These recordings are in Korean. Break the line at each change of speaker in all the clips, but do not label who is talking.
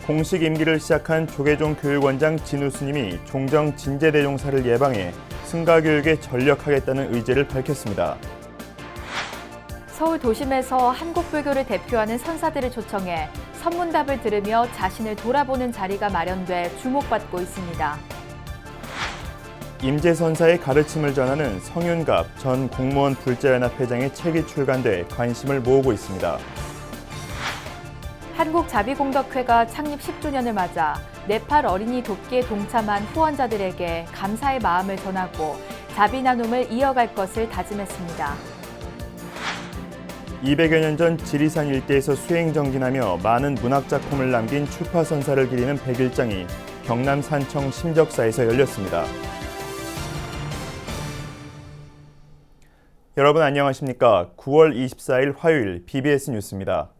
공식 임기를 시작한 조계종 교육원장 진우 스님이 종정 진제대종사를 예방해 승가교육에 전력하겠다는 의지를 밝혔습니다.
서울 도심에서 한국불교를 대표하는 선사들을 초청해 선문답을 들으며 자신을 돌아보는 자리가 마련돼 주목받고 있습니다.
임재선사의 가르침을 전하는 성윤갑 전 공무원 불자연합회장의 책이 출간돼 관심을 모으고 있습니다.
한국자비공덕회가 창립 10주년을 맞아 네팔 어린이 돕기에 동참한 후원자들에게 감사의 마음을 전하고 자비 나눔을 이어갈 것을 다짐했습니다.
200여 년 전 지리산 일대에서 수행 정진하며 많은 문학작품을 남긴 출파선사를 기리는 백일장이 경남 산청 심적사에서 열렸습니다. 여러분 안녕하십니까? 9월 24일 화요일 BBS 뉴스입니다.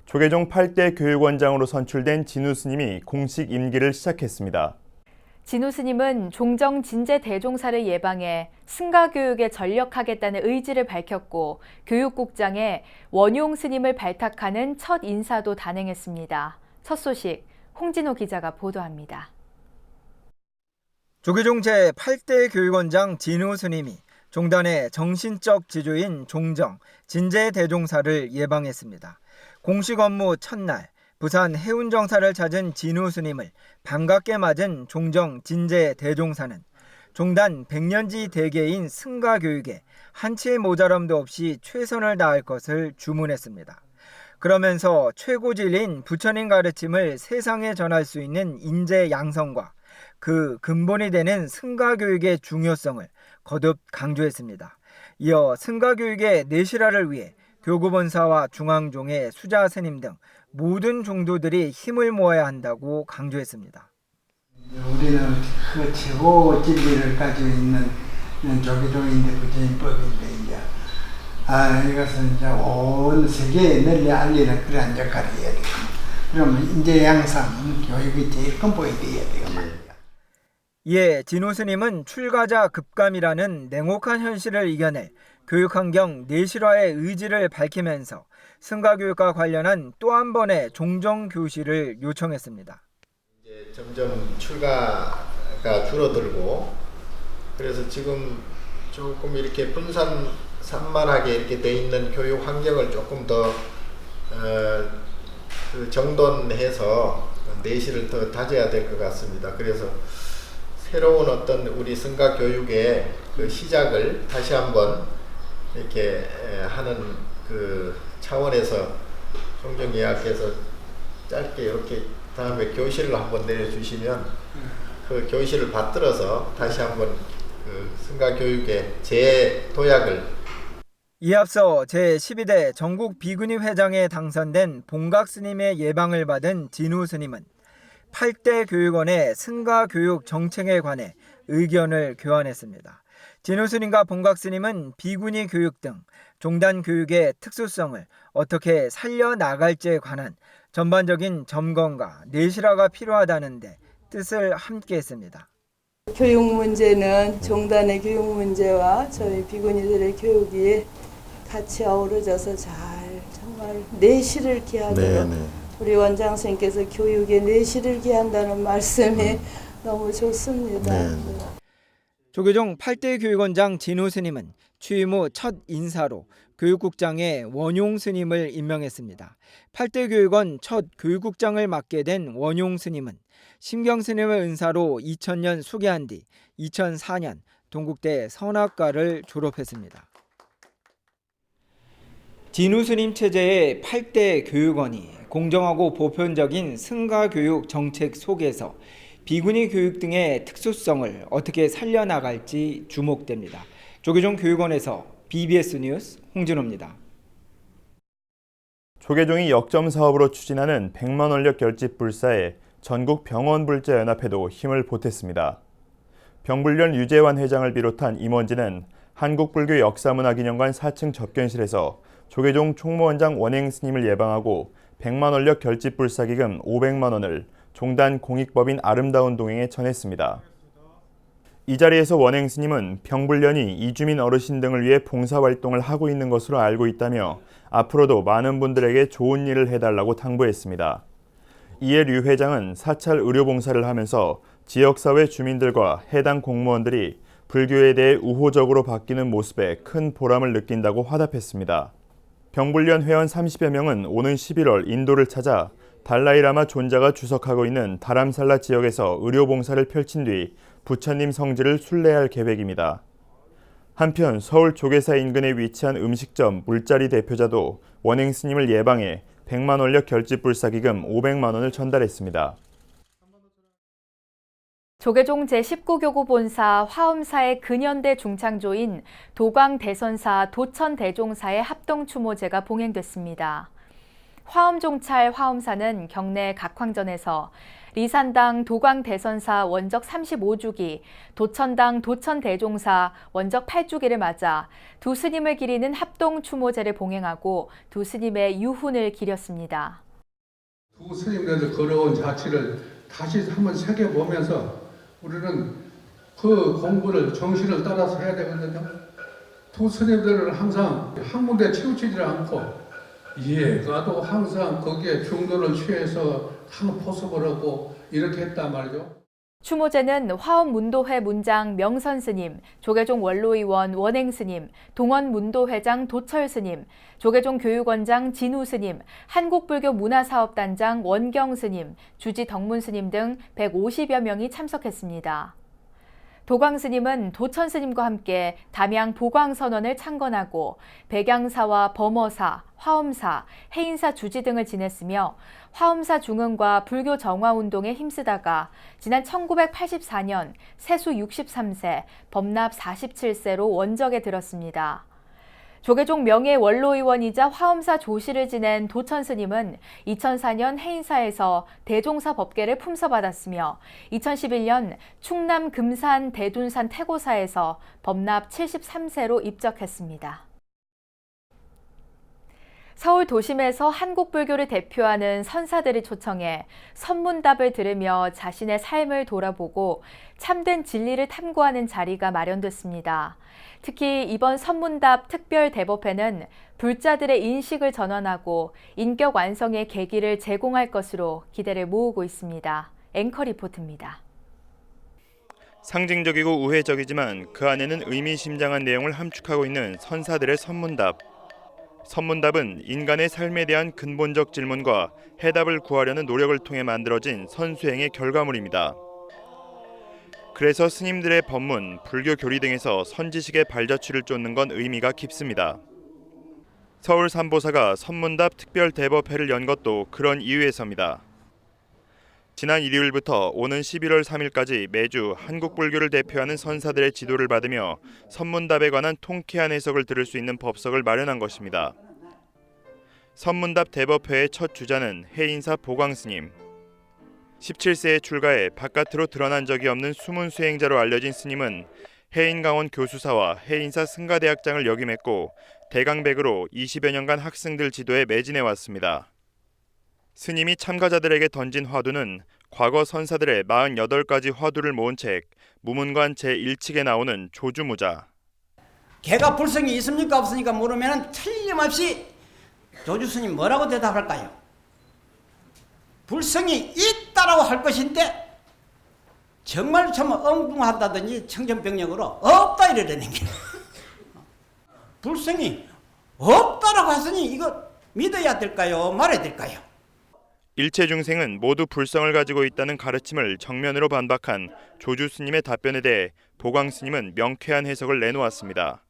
조계종 8대 교육원장으로 선출된 진우 스님이 공식 임기를 시작했습니다.
진우 스님은 종정 진제 대종사를 예방해 승가교육에 전력하겠다는 의지를 밝혔고 교육국장에 원용 스님을 발탁하는 첫 인사도 단행했습니다. 첫 소식 홍진호 기자가 보도합니다.
조계종 제8대 교육원장 진우 스님이 종단의 정신적 지주인 종정 진제 대종사를 예방했습니다. 공식 업무 첫날 부산 해운정사를 찾은 진우 스님을 반갑게 맞은 종정 진제 대종사는 종단 100년지 대계인 승가교육에 한치의 모자람도 없이 최선을 다할 것을 주문했습니다. 그러면서 최고진리인 부처님 가르침을 세상에 전할 수 있는 인재 양성과 그 근본이 되는 승가교육의 중요성을 거듭 강조했습니다. 이어 승가교육의 내실화를 위해 교구본사와 중앙종의 수자 스님 등 모든 종도들이 힘을 모아야 한다고 강조했습니다.
우리는 그 최고 진리를 가지고 있는 조계종인데 부처님법인데 이제 이것은 이제 온 세계에 널리 알리는 그런 역할을 해야 되고, 그러면 인재 양성 교육이 제일 근본이 되어야 되고 말이야.
이에 진우 스님은 출가자 급감이라는 냉혹한 현실을 이겨낼 교육환경 내실화의 의지를 밝히면서 승가교육과 관련한 또 한 번의 종정교실을 요청했습니다.
이제 점점 출가가 줄어들고, 그래서 지금 조금 이렇게 분산산만하게 이렇게 돼 있는 교육 환경을 조금 더 정돈해서 내실을 더 다져야 될 것 같습니다. 그래서 새로운 어떤 우리 승가 교육의 그 시작을 다시 한번 이렇게 하는 그 차원에서 종정 예약해서 짧게 이렇게 다음에 교실을 한번 내려주시면 그 교실을 받들어서 다시 한번 그 승가 교육의 재도약을.
이에 앞서 제12대 전국 비구니 회장에 당선된 봉각 스님의 예방을 받은 진우 스님은 8대 교육원의 승가 교육 정책에 관해 의견을 교환했습니다. 진우 스님과 봉각 스님은 비구니 교육 등 종단 교육의 특수성을 어떻게 살려나갈지에 관한 전반적인 점검과 내실화가 필요하다는 데 뜻을 함께 했습니다.
교육 문제는 종단의 교육 문제와 저희 비구니들의 교육이 같이 어우러져서 잘 정말 내실을 기하도록 우리 원장 선생님께서 교육에 내실을 기한다는 말씀이 너무 좋습니다.
조계종 8대 교육원장 진우 스님은 취임 후 첫 인사로 교육국장에 원용 스님을 임명했습니다. 8대 교육원 첫 교육국장을 맡게 된 원용 스님은 심경 스님을 은사로 2000년 수계한 뒤 2004년 동국대 선학과를 졸업했습니다. 진우 스님 체제의 8대 교육원이 공정하고 보편적인 승가교육 정책 속에서 비구니 교육 등의 특수성을 어떻게 살려나갈지 주목됩니다. 조계종 교육원에서 BBS 뉴스 홍진호입니다.
조계종이 역점 사업으로 추진하는 100만 원력 결집 불사에 전국 병원불자연합회도 힘을 보탰습니다. 병불련 유재환 회장을 비롯한 임원진은 한국불교 역사문화기념관 4층 접견실에서 조계종 총무원장 원행 스님을 예방하고 100만 원력 결집 불사 기금 500만 원을 종단 공익법인 아름다운 동행에 전했습니다. 이 자리에서 원행 스님은 병불련이 이주민 어르신 등을 위해 봉사활동을 하고 있는 것으로 알고 있다며 앞으로도 많은 분들에게 좋은 일을 해달라고 당부했습니다. 이에 류 회장은 사찰 의료봉사를 하면서 지역사회 주민들과 해당 공무원들이 불교에 대해 우호적으로 바뀌는 모습에 큰 보람을 느낀다고 화답했습니다. 병불련 회원 30여 명은 오는 11월 인도를 찾아 달라이라마 존자가 주석하고 있는 다람살라 지역에서 의료봉사를 펼친 뒤 부처님 성지를 순례할 계획입니다. 한편 서울 조계사 인근에 위치한 음식점 물자리 대표자도 원행 스님을 예방해 100만 원력 결집불사기금 500만 원을 전달했습니다.
조계종 제19교구 본사 화엄사의 근현대 중창조인 도광대선사 도천대종사의 합동추모제가 봉행됐습니다. 화엄종찰 화엄사는 경내 각황전에서 리산당 도광대선사 원적 35주기, 도천당 도천대종사 원적 8주기를 맞아 두 스님을 기리는 합동추모제를 봉행하고 두 스님의 유훈을 기렸습니다.
두 스님들의 걸어온 자취를 다시 한번 새겨보면서 우리는 그 공부를 정신을 따라서 해야 되거든요. 두 스님들은 항상 한 군데 치우치지 않고 가도 항상 거기에 중도를 취해서 한 포섭을 하고 이렇게 했단 말이죠.
추모제는 화엄문도회 문장 명선스님, 조계종 원로의원 원행스님, 동원문도회장 도철스님, 조계종 교육원장 진우스님, 한국불교 문화사업단장 원경스님, 주지덕문스님 등 150여 명이 참석했습니다. 도광스님은 도천스님과 함께 담양 보광선언을 창건하고 백양사와 범어사, 화엄사, 해인사 주지 등을 지냈으며 화엄사 중흥과 불교 정화운동에 힘쓰다가 지난 1984년 세수 63세, 법납 47세로 원적에 들었습니다. 조계종 명예 원로의원이자 화엄사 조실을 지낸 도천스님은 2004년 해인사에서 대종사 법계를 품서받았으며 2011년 충남 금산 대둔산 태고사에서 법납 73세로 입적했습니다. 서울 도심에서 한국불교를 대표하는 선사들이 초청해 선문답을 들으며 자신의 삶을 돌아보고 참된 진리를 탐구하는 자리가 마련됐습니다. 특히 이번 선문답 특별 대법회는 불자들의 인식을 전환하고 인격 완성의 계기를 제공할 것으로 기대를 모으고 있습니다. 앵커 리포트입니다.
상징적이고 우회적이지만 그 안에는 의미심장한 내용을 함축하고 있는 선사들의 선문답. 선문답은 인간의 삶에 대한 근본적 질문과 해답을 구하려는 노력을 통해 만들어진 선수행의 결과물입니다. 그래서 스님들의 법문, 불교 교리 등에서 선지식의 발자취를 쫓는 건 의미가 깊습니다. 서울 삼보사가 선문답 특별 대법회를 연 것도 그런 이유에서입니다. 지난 일요일부터 오는 11월 3일까지 매주 한국불교를 대표하는 선사들의 지도를 받으며 선문답에 관한 통쾌한 해석을 들을 수 있는 법석을 마련한 것입니다. 선문답 대법회의 첫 주자는 해인사 보광스님. 17세에 출가해 바깥으로 드러난 적이 없는 숨은 수행자로 알려진 스님은 해인강원 교수사와 해인사 승가대학장을 역임했고 대강백으로 20여 년간 학생들 지도에 매진해왔습니다. 스님이 참가자들에게 던진 화두는 과거 선사들의 48가지 화두를 모은 책 무문관 제1칙에 나오는 조주무자.
개가 불성이 있습니까 없습니까 물으면 틀림없이 조주스님 뭐라고 대답할까요? 불성이 있다라고 할 것인데 정말 참 엉뚱하다든지 청천벽력으로 없다 이러는 게 불성이 없다라고 하시니 이거 믿어야 될까요? 말해야 될까요?
일체 중생은 모두 불성을 가지고 있다는 가르침을 정면으로 반박한 조주 스님의 답변에 대해 보광 스님은 명쾌한 해석을 내놓았습니다.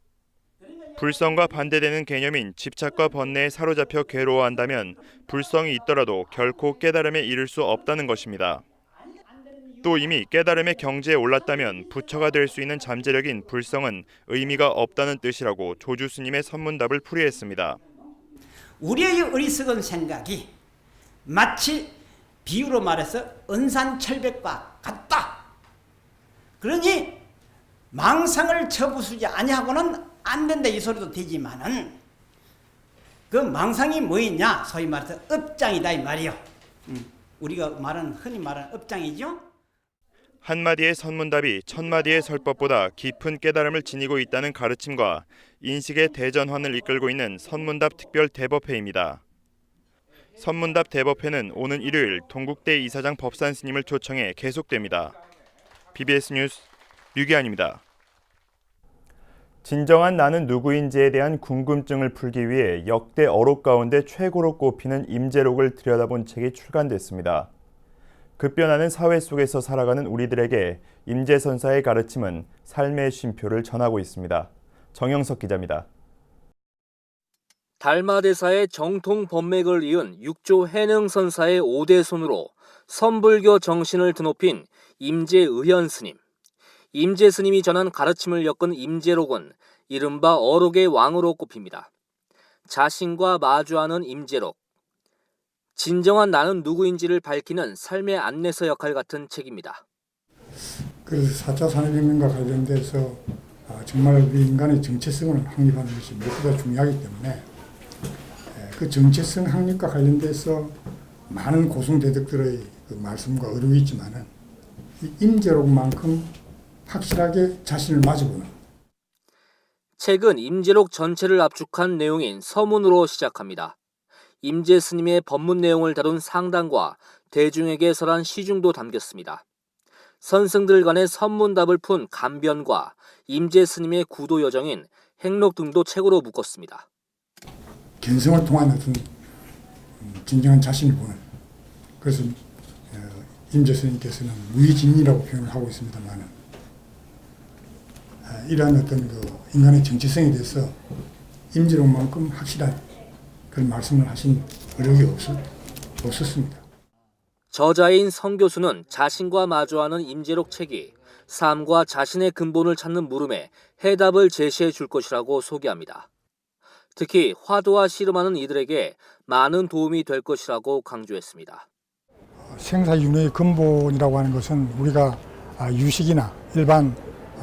불성과 반대되는 개념인 집착과 번뇌에 사로잡혀 괴로워한다면 불성이 있더라도 결코 깨달음에 이를 수 없다는 것입니다. 또 이미 깨달음의 경지에 올랐다면 부처가 될 수 있는 잠재력인 불성은 의미가 없다는 뜻이라고 조주 스님의 선문답을 풀이했습니다.
우리의 어리석은 생각이 마치 비유로 말해서 은산철벽과 같다. 그러니 망상을 처부수지 아니하고는 안 된다 이 소리도 되지만은 그 망상이 뭐였냐 소위 말해서 업장이다 이 말이요. 우리가 흔히 말하는 업장이죠.
한마디의 선문답이 천마디의 설법보다 깊은 깨달음을 지니고 있다는 가르침과 인식의 대전환을 이끌고 있는 선문답 특별 대법회입니다. 선문답 대법회는 오는 일요일 동국대 이사장 법산 스님을 초청해 계속됩니다. BBS 뉴스 류기환입니다. 진정한 나는 누구인지에 대한 궁금증을 풀기 위해 역대 어록 가운데 최고로 꼽히는 임재록을 들여다본 책이 출간됐습니다. 급변하는 사회 속에서 살아가는 우리들에게 임재선사의 가르침은 삶의 쉼표를 전하고 있습니다. 정영석 기자입니다.
달마대사의 정통 법맥을 이은 육조 해능선사의 5대 손으로 선불교 정신을 드높인 임재의현 스님. 임재 스님이 전한 가르침을 엮은 임재록은 이른바 어록의 왕으로 꼽힙니다. 자신과 마주하는 임재록. 진정한 나는 누구인지를 밝히는 삶의 안내서 역할 같은 책입니다.
그래서 4차 산업혁명과 관련돼서 정말 우리 인간의 정체성을 확립하는 것이 무엇보다 중요하기 때문에 그 정체성 확립과 관련돼서 많은 고승대덕들의 그 말씀과 어록이 있지만은 이 임재록만큼 확실하게 자신을 마주보는.
책은 임재록 전체를 압축한 내용인 서문으로 시작합니다. 임재 스님의 법문 내용을 다룬 상담과 대중에게 설한 시중도 담겼습니다. 선승들 간의 선문답을 푼 감변과 임재 스님의 구도 여정인 행록 등도 책으로 묶었습니다.
견성을 통한 어떤 진정한 자신을 보는. 그래서 임재 스님께서는 무의진이라고 표현을 하고 있습니다만 이러한 어떤 그 인간의 정체성에 대해서 임재록만큼 확실한 그런 말씀을 하신 어록이 없었습니다.
저자인 성 교수는 자신과 마주하는 임재록 책이 삶과 자신의 근본을 찾는 물음에 해답을 제시해 줄 것이라고 소개합니다. 특히 화두와 씨름하는 이들에게 많은 도움이 될 것이라고 강조했습니다.
생사윤회의 근본이라고 하는 것은 우리가 유식이나 일반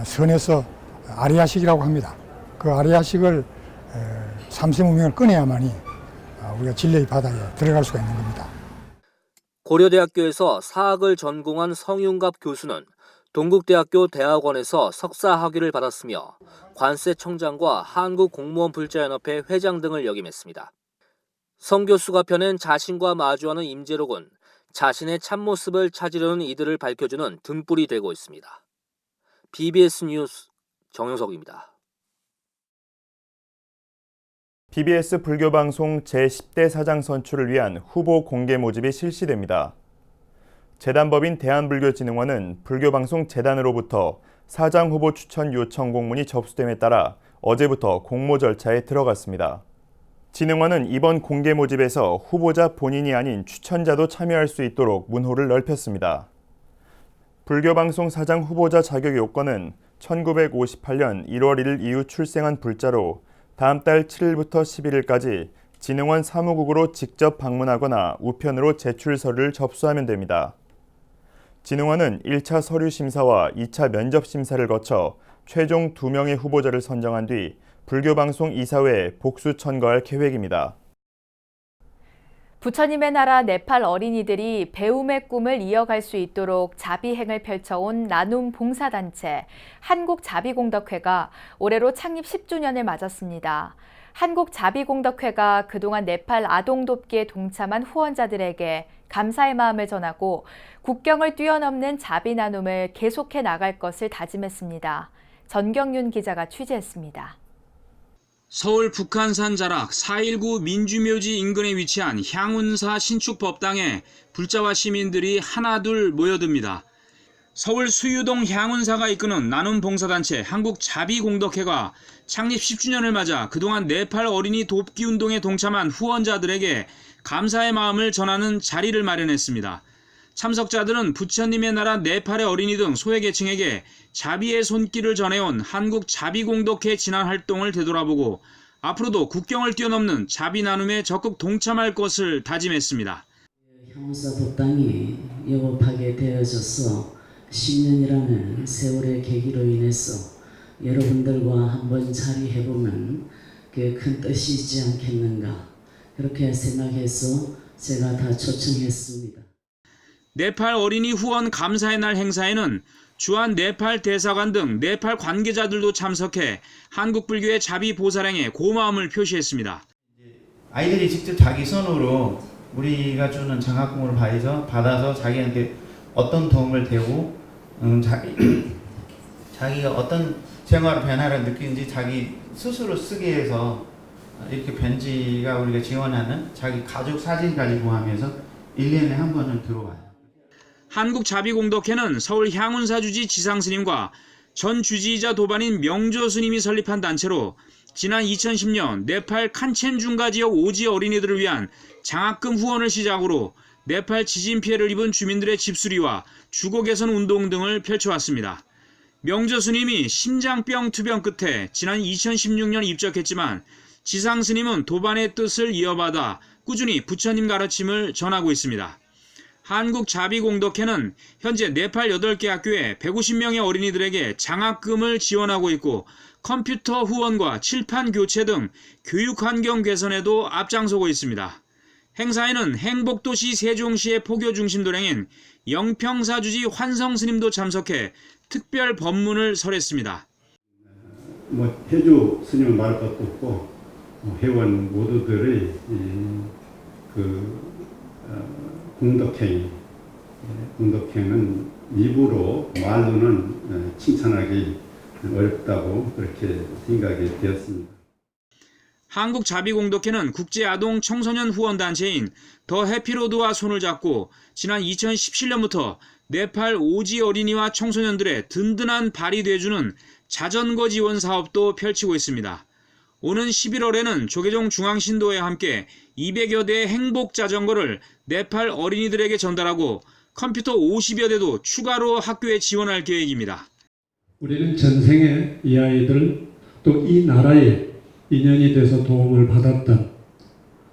선에서 아리아식이라고 합니다. 그 아리아식을 삼세무명을 꺼내야만이 우리가 진리의 바다에 들어갈 수가 있는 겁니다.
고려대학교에서 사학을 전공한 성윤갑 교수는 동국대학교 대학원에서 석사 학위를 받았으며 관세청장과 한국공무원불자연합회 회장 등을 역임했습니다. 성 교수가 펴낸 자신과 마주하는 임재록은 자신의 참모습을 찾으려는 이들을 밝혀주는 등불이 되고 있습니다. BBS 뉴스 정영석입니다.
BBS 불교방송 제10대 사장 선출을 위한 후보 공개 모집이 실시됩니다. 재단법인 대한불교진흥원은 불교방송 재단으로부터 사장 후보 추천 요청 공문이 접수됨에 따라 어제부터 공모 절차에 들어갔습니다. 진흥원은 이번 공개 모집에서 후보자 본인이 아닌 추천자도 참여할 수 있도록 문호를 넓혔습니다. 불교방송 사장 후보자 자격 요건은 1958년 1월 1일 이후 출생한 불자로 다음 달 7일부터 11일까지 진흥원 사무국으로 직접 방문하거나 우편으로 제출 서류를 접수하면 됩니다. 진흥원은 1차 서류 심사와 2차 면접 심사를 거쳐 최종 2명의 후보자를 선정한 뒤 불교방송 이사회에 복수 천거할 계획입니다.
부처님의 나라 네팔 어린이들이 배움의 꿈을 이어갈 수 있도록 자비행을 펼쳐온 나눔 봉사단체 한국자비공덕회가 올해로 창립 10주년을 맞았습니다. 한국자비공덕회가 그동안 네팔 아동 돕기에 동참한 후원자들에게 감사의 마음을 전하고 국경을 뛰어넘는 자비 나눔을 계속해 나갈 것을 다짐했습니다. 전경윤 기자가 취재했습니다.
서울 북한산 자락 4.19 민주묘지 인근에 위치한 향운사 신축법당에 불자와 시민들이 하나둘 모여듭니다. 서울 수유동 향운사가 이끄는 나눔 봉사단체 한국자비공덕회가 창립 10주년을 맞아 그동안 네팔 어린이 돕기 운동에 동참한 후원자들에게 감사의 마음을 전하는 자리를 마련했습니다. 참석자들은 부처님의 나라 네팔의 어린이 등 소외계층에게 자비의 손길을 전해온 한국자비공덕회 지난 활동을 되돌아보고 앞으로도 국경을 뛰어넘는 자비 나눔에 적극 동참할 것을 다짐했습니다.
향운사 법당이 영업하게 되어져서 10년이라는 세월의 계기로 인해서 여러분들과 한번 자리해보면 그게 큰 뜻이 있지 않겠는가 그렇게 생각해서 제가 다 초청했습니다.
네팔 어린이 후원 감사의 날 행사에는 주한 네팔 대사관 등 네팔 관계자들도 참석해 한국불교의 자비 보살행에 고마움을 표시했습니다.
아이들이 직접 자기 손으로 우리가 주는 장학금을 받아서 자기한테 어떤 도움을 되고 자기가 어떤 생활 변화를 느끼는지 자기 스스로 쓰게 해서 이렇게 편지가 우리가 지원하는 자기 가족 사진까지 포함해서 1년에 한 번은 들어와요.
한국자비공덕회는 서울 향운사주지 지상스님과 전 주지이자 도반인 명조스님이 설립한 단체로 지난 2010년 네팔 칸첸중가 지역 오지 어린이들을 위한 장학금 후원을 시작으로 네팔 지진 피해를 입은 주민들의 집수리와 주거 개선 운동 등을 펼쳐왔습니다. 명조스님이 심장병 투병 끝에 지난 2016년 입적했지만 지상스님은 도반의 뜻을 이어받아 꾸준히 부처님 가르침을 전하고 있습니다. 한국자비공덕회는 현재 네팔 8개 학교에 150명의 어린이들에게 장학금을 지원하고 있고 컴퓨터 후원과 칠판 교체 등 교육 환경 개선에도 앞장서고 있습니다. 행사에는 행복도시 세종시의 포교 중심 도량인 영평사주지 환성스님도 참석해 특별 법문을 설했습니다.
해주 스님은 말할 것도 없고 회원 모두들의 공덕회는 입으로 말로는 칭찬하기 어렵다고 그렇게 생각이 되었습니다.
한국자비공덕회는 국제아동 청소년 후원단체인 더 해피로드와 손을 잡고 지난 2017년부터 네팔 오지 어린이와 청소년들의 든든한 발이 돼주는 자전거 지원 사업도 펼치고 있습니다. 오는 11월에는 조계종 중앙신도회와 함께 200여 대의 행복 자전거를 네팔 어린이들에게 전달하고 컴퓨터 50여 대도 추가로 학교에 지원할 계획입니다.
우리는 전생에 이 아이들 또 이 나라에 인연이 돼서 도움을 받았던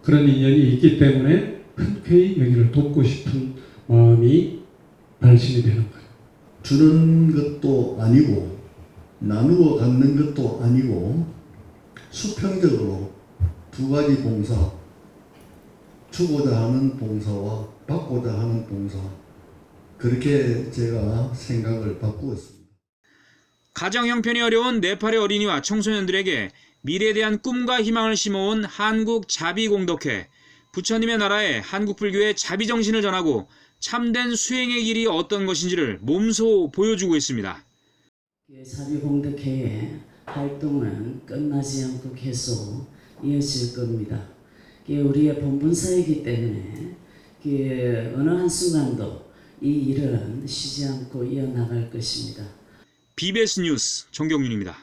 그런 인연이 있기 때문에 흔쾌히 여기를 돕고 싶은 마음이 발신이 되는 거예요.
주는 것도 아니고 나누어 갖는 것도 아니고 수평적으로 두 가지 봉사, 주고자 하는 봉사와 받고자 하는 봉사, 그렇게 제가 생각을 바꾸었습니다.
가정 형편이 어려운 네팔의 어린이와 청소년들에게 미래에 대한 꿈과 희망을 심어온 한국자비공덕회, 부처님의 나라에 한국불교의 자비정신을 전하고 참된 수행의 길이 어떤 것인지를 몸소 보여주고 있습니다.
자비공덕회의 활동은 끝나지 않고 계속 이어질 겁니다. 우리의 본분사이기 때문에 어느 한순간도 이 일은 쉬지 않고 이어나갈 것입니다.
BBS 뉴스 정경윤입니다.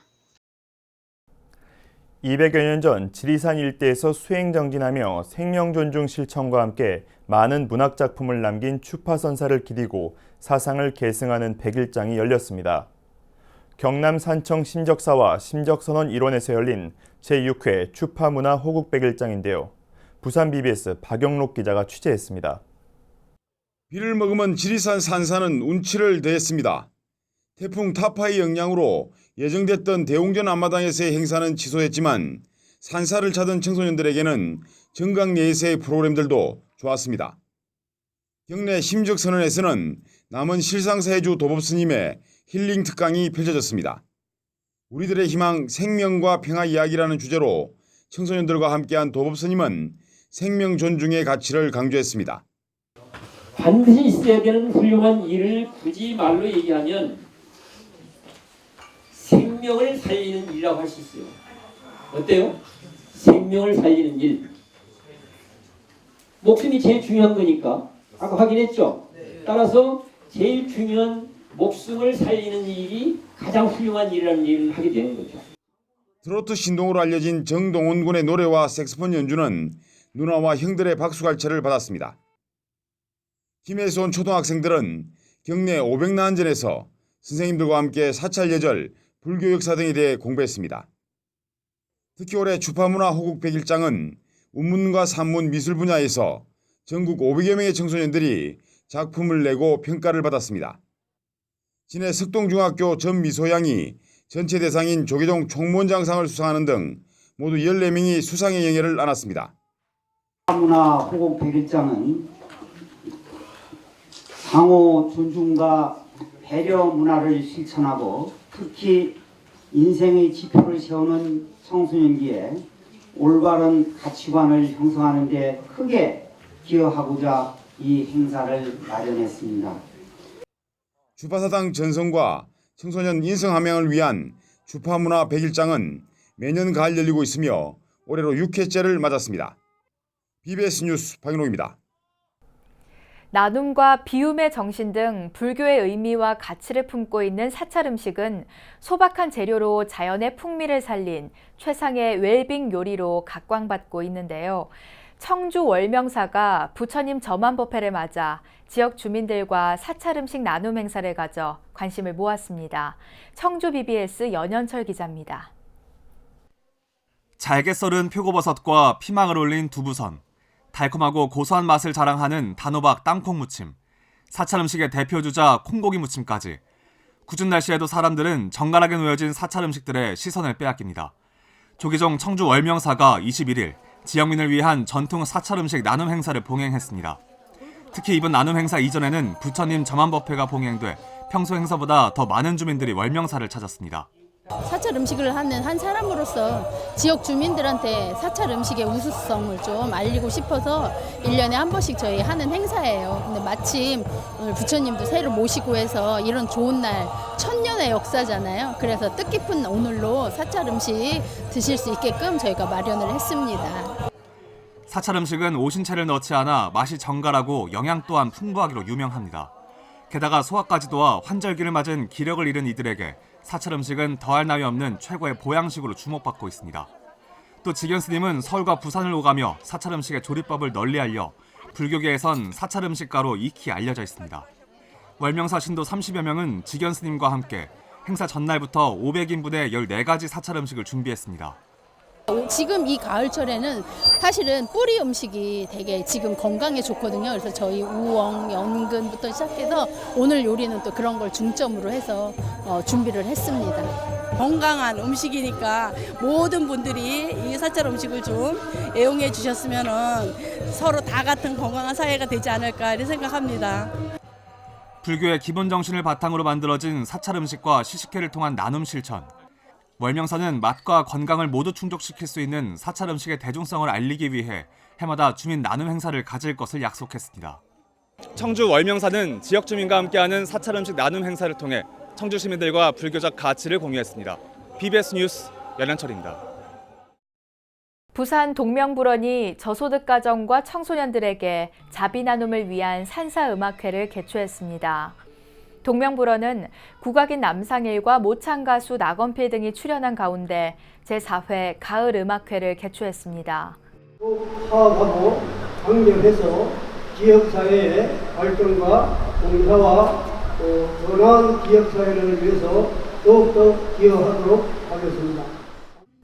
200여 년 전 지리산 일대에서 수행정진하며 생명존중 실천과 함께 많은 문학작품을 남긴 추파선사를 기리고 사상을 계승하는 100일장이 열렸습니다. 경남 산청 심적사와 심적선원 일원에서 열린 제6회 추파문화 호국 100일장인데요. 부산 BBS 박영록 기자가 취재했습니다.
비를 머금은 지리산 산사는 운치를 더했습니다. 태풍 타파의 영향으로 예정됐던 대웅전 앞마당에서의 행사는 취소했지만 산사를 찾은 청소년들에게는 정강 예세의 프로그램들도 좋았습니다. 경내 심적선언에서는 남은 실상사해주 도법스님의 힐링 특강이 펼쳐졌습니다. 우리들의 희망, 생명과 평화 이야기라는 주제로 청소년들과 함께한 도법스님은 생명 존중의 가치를 강조했습니다.
반드시 있어야 되는 훌륭한 일을 굳이 말로 얘기하면 생명을 살리는 일이라고 할 수 있어요. 어때요? 생명을 살리는 일. 목숨이 제일 중요한 거니까 아까 확인했죠? 따라서 제일 중요한 목숨을 살리는 일이 가장 훌륭한 일이라는 일을 하게 되는 거죠.
트로트 신동으로 알려진 정동원 군의 노래와 색소폰 연주는 누나와 형들의 박수갈채를 받았습니다. 김해에서 온 초등학생들은 경내 500나안전에서 선생님들과 함께 사찰 예절, 불교 역사 등에 대해 공부했습니다. 특히 올해 추파문화 호국 100일장은 운문과 산문 미술 분야에서 전국 500여 명의 청소년들이 작품을 내고 평가를 받았습니다. 진해 석동중학교 전미소양이 전체 대상인 조계종 총무원장상을 수상하는 등 모두 14명이 수상의 영예를 안았습니다.
문화 호국 100일장은 상호 존중과 배려 문화를 실천하고 특히 인생의 지표를 세우는 청소년기에 올바른 가치관을 형성하는 데 크게 기여하고자 이 행사를 마련했습니다.
주파사당 전성과 청소년 인성 함양을 위한 주파문화 100일장은 매년 가을 열리고 있으며 올해로 6회째를 맞았습니다. BBS 뉴스 박인호입니다.
나눔과 비움의 정신 등 불교의 의미와 가치를 품고 있는 사찰 음식은 소박한 재료로 자연의 풍미를 살린 최상의 웰빙 요리로 각광받고 있는데요. 청주 월명사가 부처님 점안법회를 맞아 지역 주민들과 사찰 음식 나눔 행사를 가져 관심을 모았습니다. 청주 BBS 연현철 기자입니다.
잘게 썰은 표고버섯과 피망을 올린 두부선, 달콤하고 고소한 맛을 자랑하는 단호박 땅콩 무침, 사찰 음식의 대표주자 콩고기 무침까지 궂은 날씨에도 사람들은 정갈하게 놓여진 사찰 음식들의 시선을 빼앗깁니다. 조기종 청주 월명사가 21일 지역민을 위한 전통 사찰 음식 나눔 행사를 봉행했습니다. 특히 이번 나눔 행사 이전에는 부처님 점안법회가 봉행돼 평소 행사보다 더 많은 주민들이 월명사를 찾았습니다.
사찰 음식을 하는 한 사람으로서 지역 주민들한테 사찰 음식의 우수성을 좀 알리고 싶어서 1년에 한 번씩 저희 하는 행사예요. 근데 마침 오늘 부처님도 새로 모시고 해서 이런 좋은 날, 천년의 역사잖아요. 그래서 뜻깊은 오늘로 사찰 음식 드실 수 있게끔 저희가 마련을 했습니다.
사찰 음식은 오신채를 넣지 않아 맛이 정갈하고 영양 또한 풍부하기로 유명합니다. 게다가 소화까지 도와 환절기를 맞은 기력을 잃은 이들에게 사찰 음식은 더할 나위 없는 최고의 보양식으로 주목받고 있습니다. 또 직연 스님은 서울과 부산을 오가며 사찰 음식의 조리법을 널리 알려 불교계에선 사찰 음식가로 익히 알려져 있습니다. 월명사 신도 30여 명은 직연 스님과 함께 행사 전날부터 500인분의 14가지 사찰 음식을 준비했습니다.
지금 이 가을철에는 사실은 뿌리 음식이 되게 지금 건강에 좋거든요. 그래서 저희 우엉, 연근부터 시작해서 오늘 요리는 또 그런 걸 중점으로 해서 준비를 했습니다.
건강한 음식이니까 모든 분들이 이 사찰 음식을 좀 애용해 주셨으면 서로 다 같은 건강한 사회가 되지 않을까 이렇게 생각합니다.
불교의 기본 정신을 바탕으로 만들어진 사찰 음식과 시식회를 통한 나눔 실천. 월명사는 맛과 건강을 모두 충족시킬 수 있는 사찰 음식의 대중성을 알리기 위해 해마다 주민 나눔 행사를 가질 것을 약속했습니다. 청주 월명사는 지역 주민과 함께하는 사찰 음식 나눔 행사를 통해 청주 시민들과 불교적 가치를 공유했습니다. BBS 뉴스 연현철입니다.
부산 동명불원이 저소득 가정과 청소년들에게 자비 나눔을 위한 산사음악회를 개최했습니다. 동명불원은 국악인 남상일과 모창 가수 나건필 등이 출연한 가운데 제4회 가을음악회를 개최했습니다.
사업하고 방역해서 지역사회의 발전과 봉사와 선한 지역사회를 위해서 더욱더 기여하도록 하겠습니다.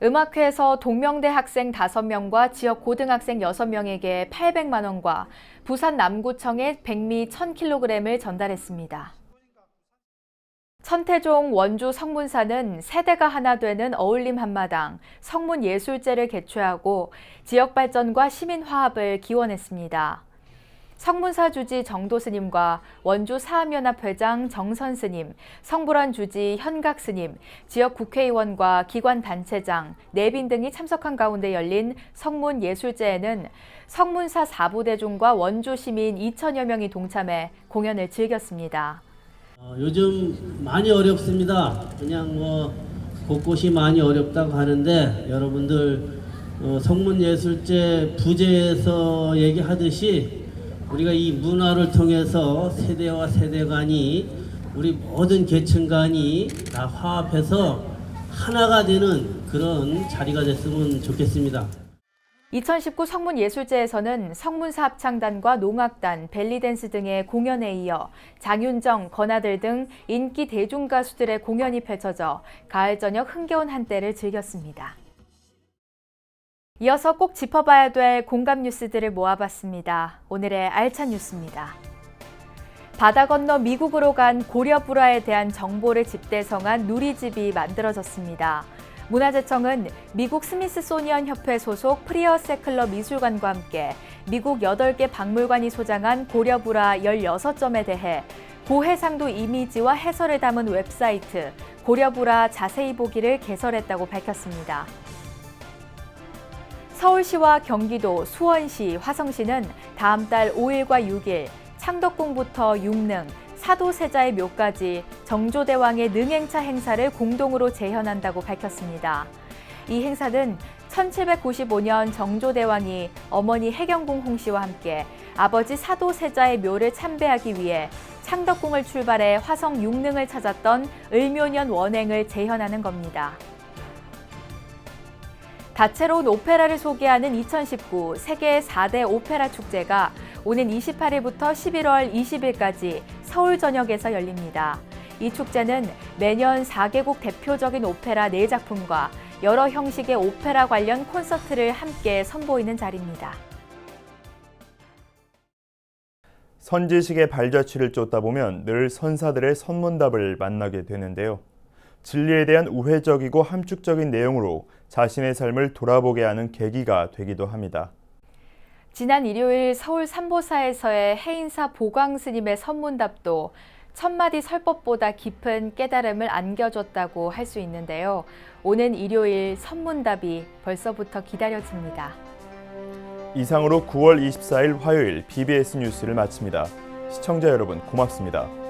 음악회에서 동명대 학생 5명과 지역 고등학생 6명에게 800만 원과 부산 남구청에 백미 1000kg을 전달했습니다. 천태종 원주 성문사는 세대가 하나 되는 어울림 한마당 성문예술제를 개최하고 지역 발전과 시민 화합을 기원했습니다. 성문사 주지 정도스님과 원주 사암연합회장 정선스님, 성불원 주지 현각스님, 지역 국회의원과 기관단체장, 내빈 등이 참석한 가운데 열린 성문예술제에는 성문사 4부대중과 원주 시민 2천여 명이 동참해 공연을 즐겼습니다.
요즘 많이 어렵습니다. 그냥 곳곳이 많이 어렵다고 하는데 여러분들 성문예술제 부제에서 얘기하듯이 우리가 이 문화를 통해서 세대와 세대 간이 우리 모든 계층 간이 다 화합해서 하나가 되는 그런 자리가 됐으면 좋겠습니다.
2019 성문예술제에서는 성문사 합창단과 농악단, 벨리댄스 등의 공연에 이어 장윤정, 건아들 등 인기 대중가수들의 공연이 펼쳐져 가을 저녁 흥겨운 한때를 즐겼습니다. 이어서 꼭 짚어봐야 될 공감 뉴스들을 모아봤습니다. 오늘의 알찬 뉴스입니다. 바다 건너 미국으로 간 고려불화에 대한 정보를 집대성한 누리집이 만들어졌습니다. 문화재청은 미국 스미스소니언 협회 소속 프리어 세클러 미술관과 함께 미국 8개 박물관이 소장한 고려불화 16점에 대해 고해상도 이미지와 해설을 담은 웹사이트 고려불화 자세히 보기를 개설했다고 밝혔습니다. 서울시와 경기도, 수원시, 화성시는 다음 달 5일과 6일 창덕궁부터 육능, 사도세자의 묘까지 정조대왕의 능행차 행사를 공동으로 재현한다고 밝혔습니다. 이 행사는 1795년 정조대왕이 어머니 해경궁 홍씨와 함께 아버지 사도세자의 묘를 참배하기 위해 창덕궁을 출발해 화성 육능을 찾았던 을묘년 원행을 재현하는 겁니다. 다채로운 오페라를 소개하는 2019 세계 4대 오페라 축제가 오는 28일부터 11월 20일까지 서울 전역에서 열립니다. 이 축제는 매년 4개국 대표적인 오페라 4작품과 여러 형식의 오페라 관련 콘서트를 함께 선보이는 자리입니다.
선지식의 발자취를 쫓다 보면 늘 선사들의 선문답을 만나게 되는데요. 진리에 대한 우회적이고 함축적인 내용으로 자신의 삶을 돌아보게 하는 계기가 되기도 합니다.
지난 일요일 서울 삼보사에서의 해인사 보광 스님의 선문답도 천마디 설법보다 깊은 깨달음을 안겨줬다고 할 수 있는데요. 오는 일요일 선문답이 벌써부터 기다려집니다.
이상으로 9월 24일 화요일 BBS 뉴스를 마칩니다. 시청자 여러분 고맙습니다.